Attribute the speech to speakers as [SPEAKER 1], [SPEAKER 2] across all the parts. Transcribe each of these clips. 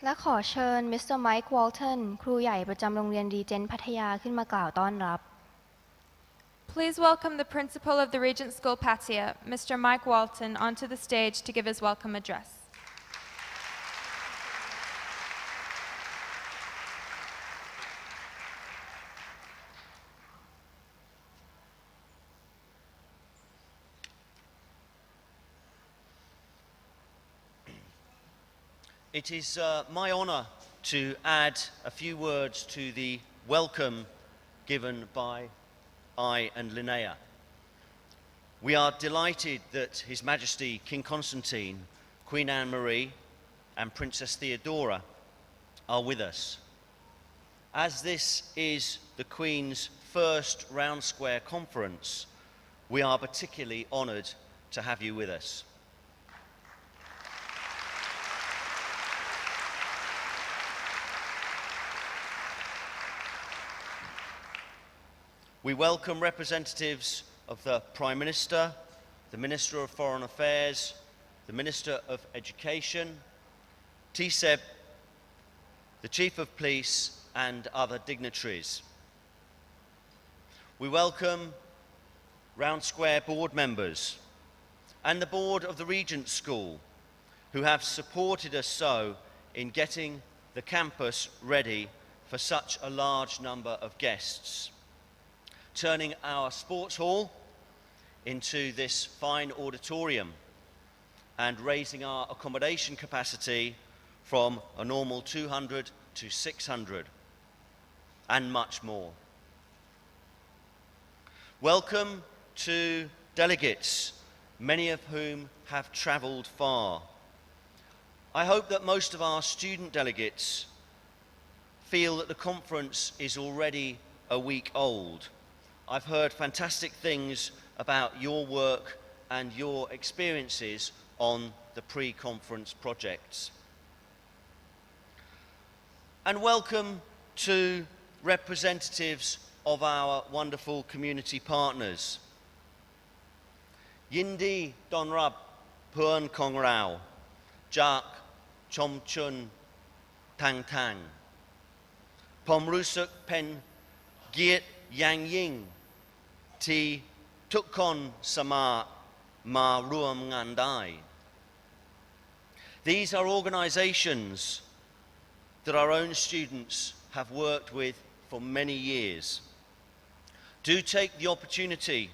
[SPEAKER 1] และขอเชิญมิสเตอร์ไมค์ วอลตันครูใหญ่ประจำโรงเรียนรีเจนต์พัทยาขึ้นมากล่าวต้อนรับ
[SPEAKER 2] Please welcome the principal of the Regents School Pattaya, Mr. Mike Walton, onto the stage to give his welcome address.
[SPEAKER 3] It is my honour to add a few words to the welcome given by I and Linnea. We are delighted that His Majesty King Constantine, Queen Anne-Marie and Princess Theodora are with us. As this is the Queen's first Round Square conference, we are particularly honoured to have you with us. We welcome representatives of the Prime Minister, the Minister of Foreign Affairs, the Minister of Education, TSEB, the Chief of Police and other dignitaries. We welcome Round Square board members and the board of the Regents School, who have supported us so in getting the campus ready for such a large number of guests, turning our sports hall into this fine auditorium and raising our accommodation capacity from a normal 200 to 600, and much more. Welcome to delegates, many of whom have travelled far. I hope that most of our student delegates feel that the conference is already a week old. I've heard fantastic things about your work and your experiences on the pre-conference projects. And welcome to representatives of our wonderful community partners. Yindi Donrab Puan Kong Rao, Jak Chom Chun Tang Tang, Pom Rusuk Pen Giet Yang Ying, Ti Tukon Sama Ma Ruam Ngandai. These are organisations that our own students have worked with for many years. Do take the opportunity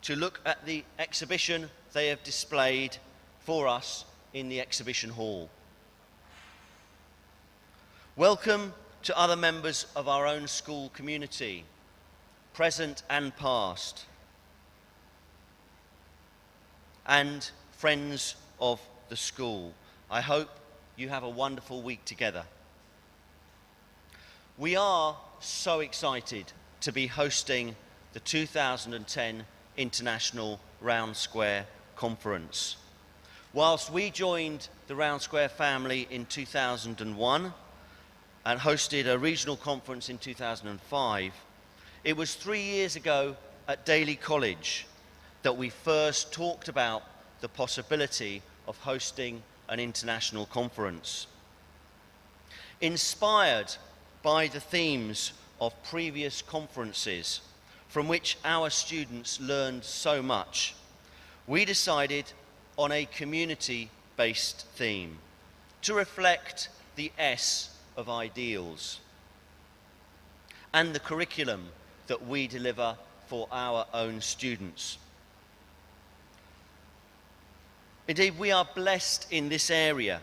[SPEAKER 3] to look at the exhibition they have displayed for us in the exhibition hall. Welcome to other members of our own school community, present and past, and friends of the school. I hope you have a wonderful week together. We are so excited to be hosting the 2010 International Round Square Conference. Whilst we joined the Round Square family in 2001 and hosted a regional conference in 2005, it was 3 years ago at Daly College that we first talked about the possibility of hosting an international conference. Inspired by the themes of previous conferences from which our students learned so much, we decided on a community-based theme to reflect the S of ideals and the curriculum that we deliver for our own students. Indeed, we are blessed in this area,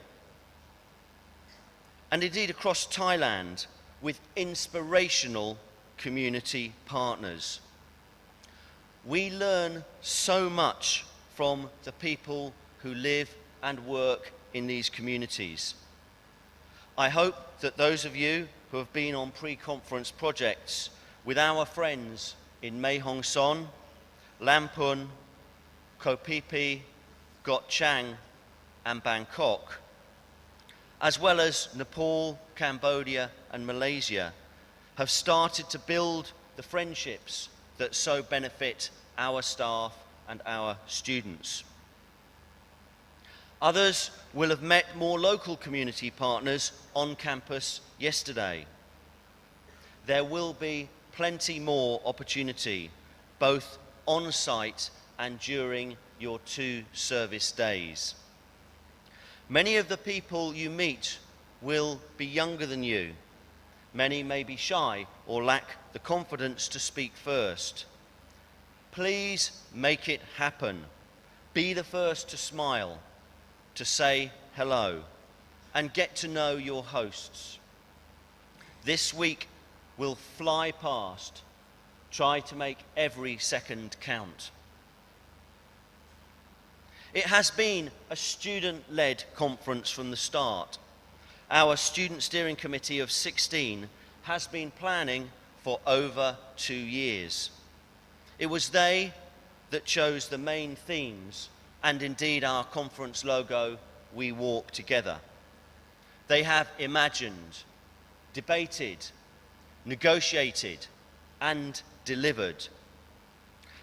[SPEAKER 3] and indeed across Thailand, with inspirational community partners. We learn so much from the people who live and work in these communities. I hope that those of you who have been on pre-conference projects with our friends in Mae Hong Son, Lampun, Koh Phi Phi, Got Chang and Bangkok, as well as Nepal, Cambodia and Malaysia, have started to build the friendships that so benefit our staff and our students. Others will have met more local community partners on campus yesterday. There will be plenty more opportunity, both on-site and during your 2 service days. Many of the people you meet will be younger than you. Many may be shy or lack the confidence to speak first. Please make it happen. Be the first to smile, to say hello, and get to know your hosts. This week will fly past. Try to make every second count. It has been a student-led conference from the start. Our Student Steering Committee of 16 has been planning for over 2 years. It was they that chose the main themes and indeed our conference logo, "We Walk Together." They have imagined, debated, negotiated, and delivered.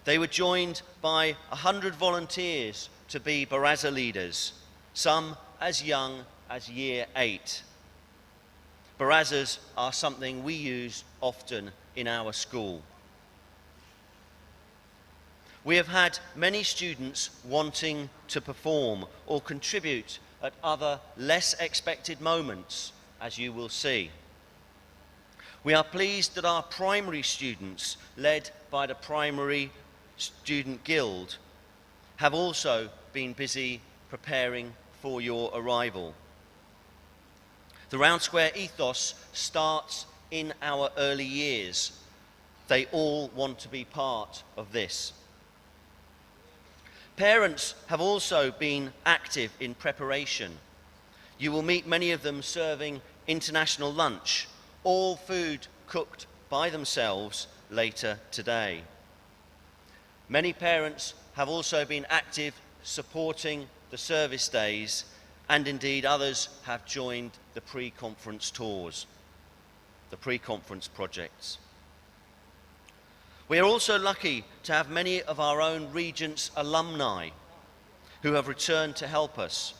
[SPEAKER 3] They were joined by 100 volunteers to be Baraza leaders, some as young as year 8. Barazas are something we use often in our school. We have had many students wanting to perform or contribute at other less expected moments, as you will see. We are pleased that our primary students, led by the Primary Student Guild, have also been busy preparing for your arrival. The Round Square ethos starts in our early years. They all want to be part of this. Parents have also been active in preparation. You will meet many of them serving international lunch, all food cooked by themselves later today. Many parents have also been active supporting the service days, and indeed others have joined the pre-conference tours, the pre-conference projects. We are also lucky to have many of our own Regents alumni who have returned to help us.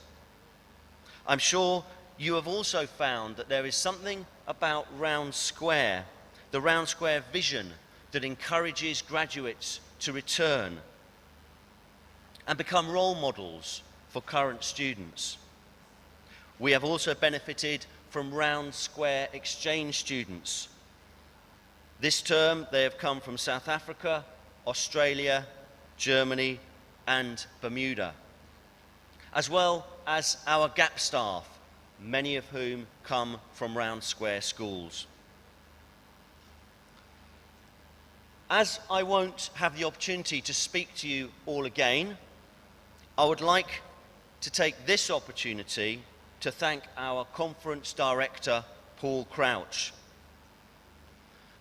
[SPEAKER 3] I'm sure you have also found that there is something about Round Square, the Round Square vision, that encourages graduates to return and become role models for current students. We have also benefited from Round Square exchange students. This term, they have come from South Africa, Australia, Germany, and Bermuda, as well as our GAP staff, many of whom come from Round Square schools. As I won't have the opportunity to speak to you all again, I would like to take this opportunity to thank our conference director, Paul Crouch.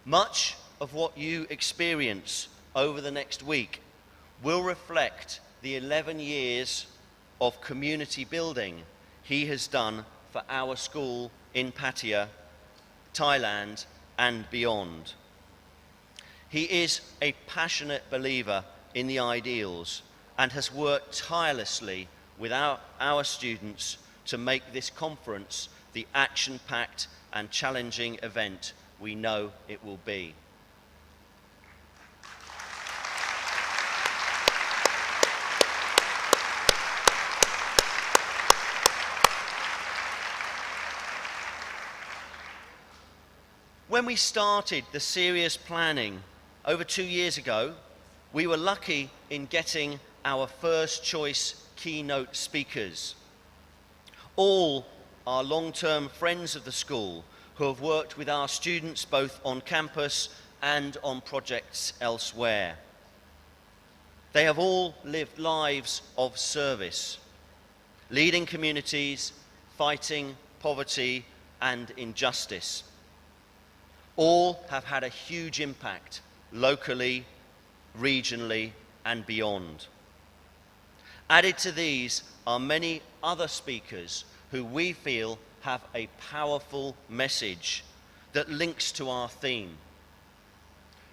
[SPEAKER 3] Much of what you experience over the next week will reflect the 11 years of community building he has done for our school in Pattaya, Thailand, and beyond. He is a passionate believer in the ideals and has worked tirelessly with our students to make this conference the action-packed and challenging event we know it will be. When we started the serious planning over 2 years ago, we were lucky in getting our first choice keynote speakers. All are long-term friends of the school who have worked with our students both on campus and on projects elsewhere. They have all lived lives of service, leading communities, fighting poverty and injustice. All have had a huge impact locally, regionally, and beyond. Added to these are many other speakers who we feel have a powerful message that links to our theme.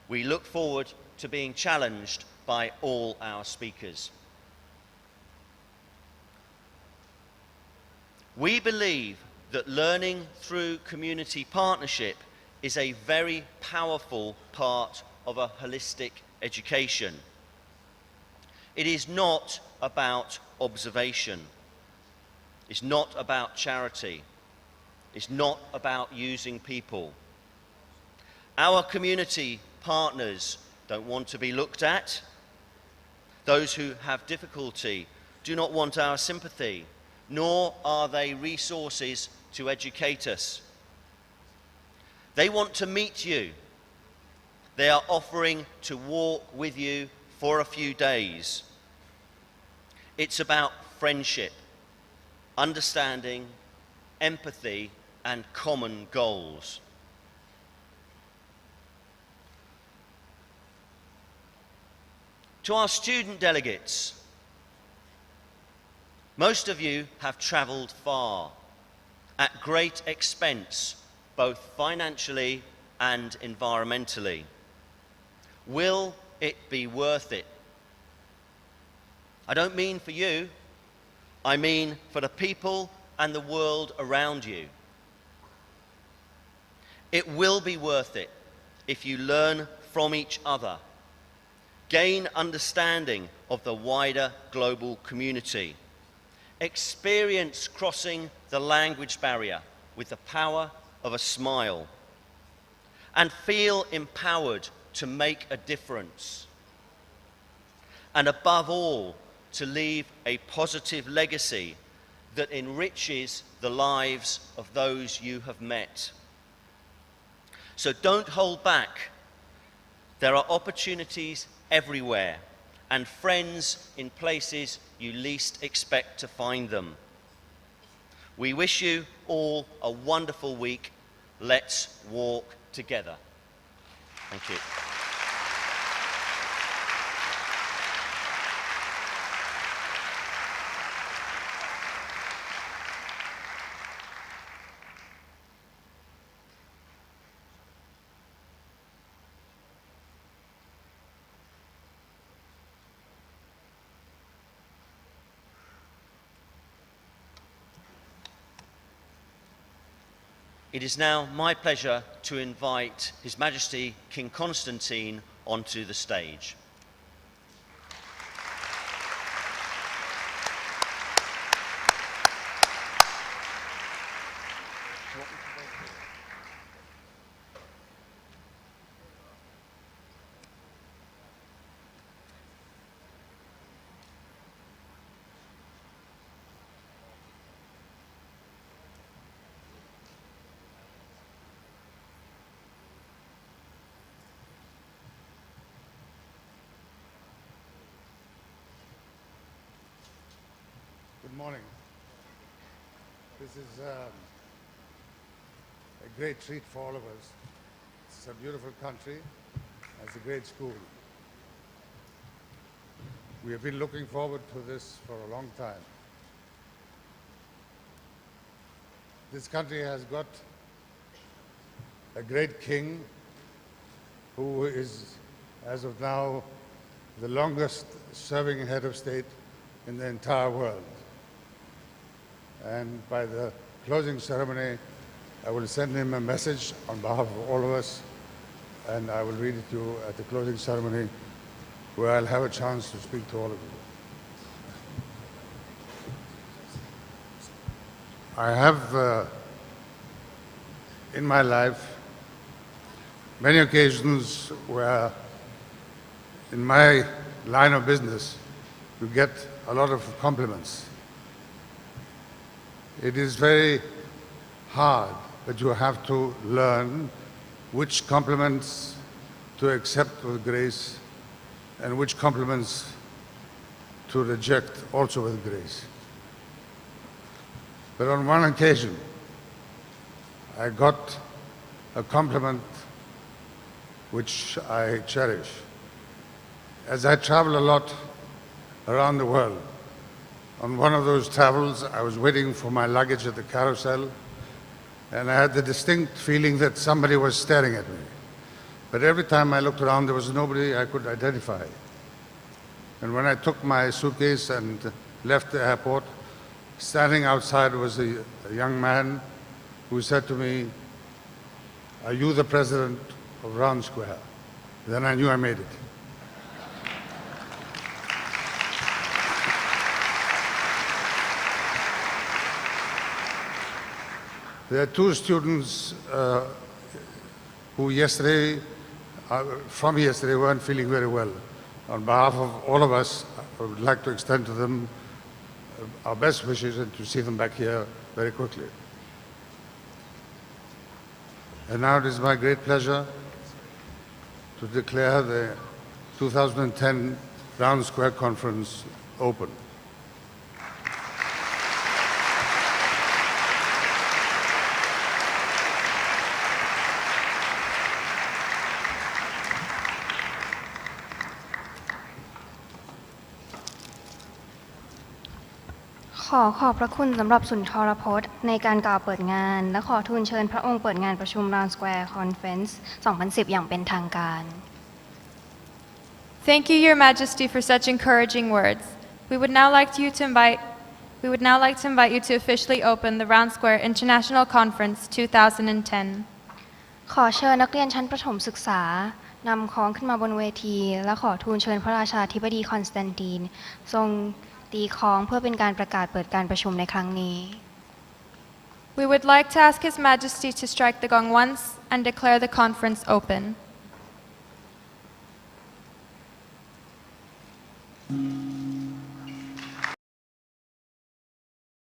[SPEAKER 3] We look forward to being challenged by all our speakers. We believe that learning through community partnership is a very powerful part of a holistic education. It is not about observation. It's not about charity. It's not about using people. Our community partners don't want to be looked at. Those who have difficulty do not want our sympathy, nor are they resources to educate us. They want to meet you. They are offering to walk with you for a few days. It's about friendship, understanding, empathy, and common goals. To our student delegates, most of you have travelled far, at great expense, both financially and environmentally. Will it be worth it? I don't mean for you, I mean for the people and the world around you. It will be worth it if you learn from each other, gain understanding of the wider global community, experience crossing the language barrier with the power of a smile, and feel empowered to make a difference. And above all, to leave a positive legacy that enriches the lives of those you have met. So don't hold back. There are opportunities everywhere and friends in places you least expect to find them. We wish you all a wonderful week. Let's walk together. Thank you. It is now my pleasure to invite His Majesty King Constantine onto the stage.
[SPEAKER 4] Good morning. This is a great treat for all of us. It's a beautiful country. It's a great school. We have been looking forward to this for a long time. This country has got a great king who is, as of now, the longest serving head of state in the entire world. And by the closing ceremony, I will send him a message on behalf of all of us, and I will read it to you at the closing ceremony, where I'll have a chance to speak to all of you. I have in my life many occasions where in my line of business you get a lot of compliments. It is very hard, but you have to learn which compliments to accept with grace and which compliments to reject also with grace. But on one occasion, I got a compliment which I cherish. As I travel a lot around the world, on one of those travels, I was waiting for my luggage at the carousel, and I had the distinct feeling that somebody was staring at me. But every time I looked around, there was nobody I could identify. And when I took my suitcase and left the airport, Standing outside was a young man who said to me, "Are you the president of Round Square?" Then I knew I made it. There are two students who from yesterday weren't feeling very well. On behalf of all of us, I would like to extend to them our best wishes and to see them back here very quickly. And now it is my great pleasure to declare the 2010 Round Square Conference open.
[SPEAKER 1] ขอบพระคุณสำหรับสุนทรพจน์ในการกล่าวเปิดงานและขอทูลเชิญพระองค์เปิดงานประชุม Round Square Conference 2010 อย่างเป็นทางการ
[SPEAKER 2] Thank you, Your Majesty, for such encouraging words. We would now like to invite you to officially open the Round Square International Conference 2010.
[SPEAKER 1] ขอเชิญนักเรียนชั้นประถมศึกษานำค้องขึ้นมาบนเวทีและขอทูลเชิญพระราชาธิบดีคอนสแตนตินทรงตีค้องเพื่อเป็นการประกาศเปิดการประชุมในครั้งนี้
[SPEAKER 2] We would like to ask His Majesty to strike the gong once and declare the conference open.